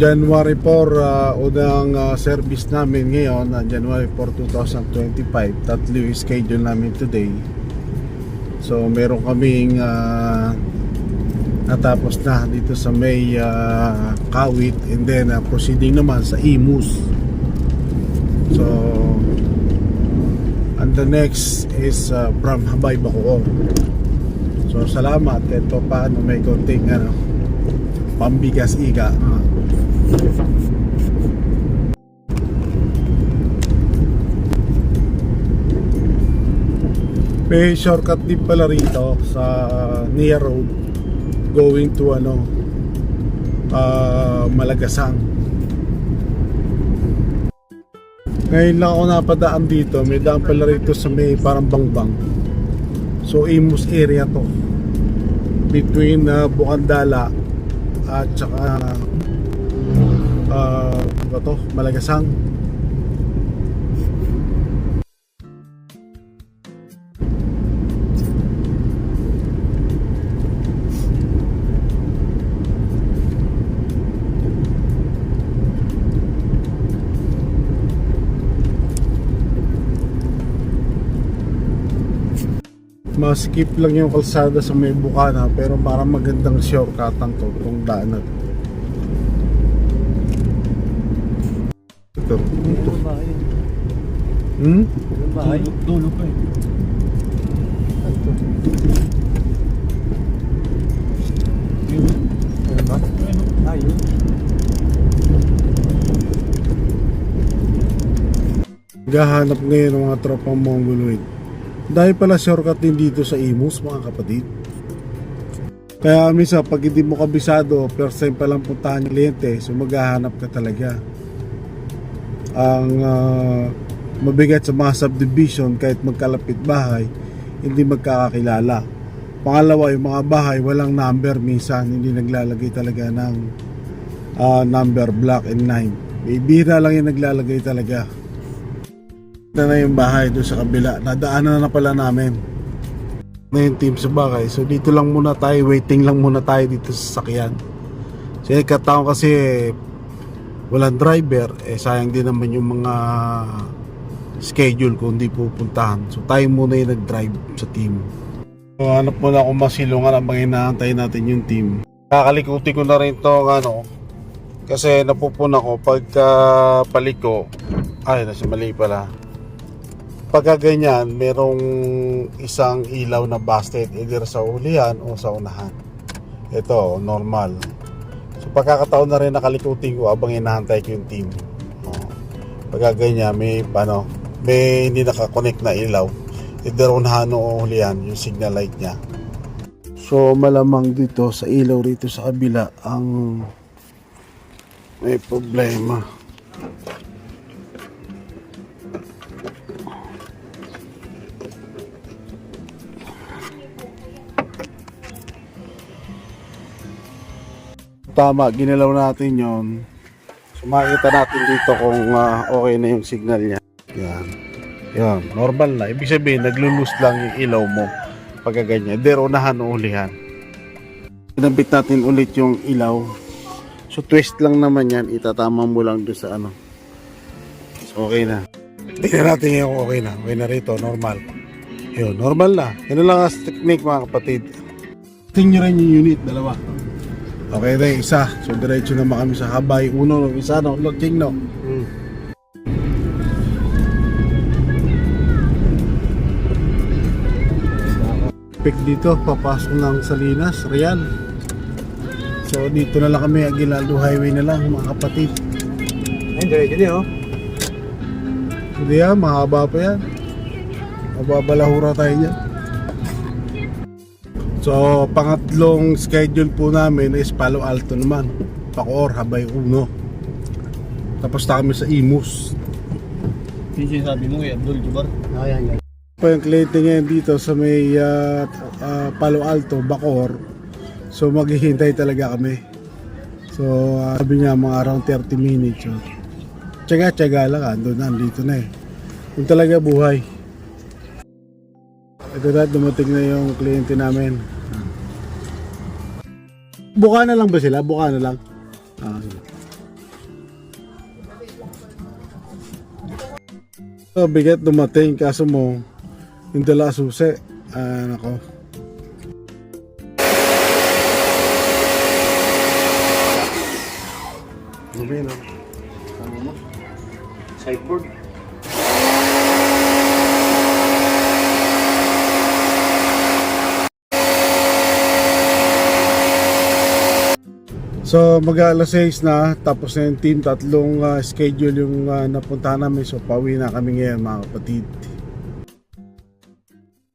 January 4, unang service namin ngayon, January 4, 2025. Tatlo yung schedule namin today. So meron kaming natapos na dito sa may Kawit, and then proceeding naman sa Imus. So and the next is from Habay, Bacoor. So salamat kahit pa paano may konting pambigas ika. May shortcut din pala rito sa Nia Road going to Malagasang. Ngayon lang ako napadaan dito. May daan pala rito sa may parang Bangbang. So Imus area to, between Bukandala at saka Malagasang. Maskip lang yung kalsada sa may Bukana, pero parang magandang shortcutan to, itong daanan. Ito. Bahay? Dulo pa eh. Ano ba? Ayun. Gahanap ngayon ng mga tropang Mongoloid. Dahil pala shortcut din dito sa Imus, mga kapatid. Kaya minsan pag hindi mo kabisado, first time pa lang puntahan yung kliyente, so maghahanap ka talaga. Ang mabigat sa mga subdivision, kahit magkalapit bahay, hindi magkakakilala. Pangalawa, yung mga bahay walang number, minsan hindi naglalagay talaga ng number, block and line. May bihira lang yung naglalagay talaga. Na yung bahay doon sa kabila, nadaanan na pala namin na yung team sa bahay. So dito lang muna tayo, waiting lang muna tayo dito sa sasakyan. So kataon kasi walang driver, sayang din naman yung mga schedule kung hindi pupuntahan. So tayo muna yung nag-drive sa team. So hanap muna akong masilungan habang inaantay natin yung team. Kakalikuti ko na rin to kasi napupuna ko pagka paliko. Ay, nasa mali pala. Pagka ganyan, merong isang ilaw na busted either sa ulihan o sa unahan. Ito, normal. So pagkakataon na rin nakalikutin ko habang hinahantay ko yung team. Pagka ganyan, may hindi nakakonect na ilaw, either unahan o ulihan, yung signal light niya. So malamang dito sa ilaw rito sa kabila ang may problema. Tama, ginalaw natin yon. So makikita natin dito kung okay na yung signal niya. Yan, normal na. Ibig sabihin, naglulus lang yung ilaw mo pagka ganyan. Pero unahan o ulihan. Pinabit natin ulit yung ilaw. So twist lang naman yan. Itatama mo lang doon sa So okay na. Tingnan natin yung okay na. Okay na rito, normal. Yun, normal na. Yun lang ang technique, mga kapatid. Tingnan nyo rin yung unit, dalawa. Okay na yung isa. So diretso naman kami sa Habay. Uno, isa no, looking no. Pick dito, papasok ng Salinas, Real. So dito na lang kami, Aguinaldo Highway na lang, mga kapatid. Ayun, diretso niya oh. Hindi yan, mahaba pa yan. Mababalahura tayo dyan. So pangatlong schedule po namin is Palo Alto naman, Bacoor, Habay Uno. Tapos na kami sa Imus. Yung sinasabi mo eh, Abdul Jubar. Yan. Po yung kliyente ngayon dito sa may Palo Alto, Bacoor. So maghihintay talaga kami. So sabi niya mga around 30 minutes. So, tsaga lang, nandito na eh. Yung talaga buhay. Ito na, dumating na yung kliyente namin. Buka na lang ba sila? Buka na lang. Bigat dumating kaso mo yung dala susi. Nako. Dumi no? Ano mo? Sideboard. So mag-alas 6 na, tapos na yung team, tatlong schedule yung napuntahan namin. So pauwi na kami ngayon mga kapatid.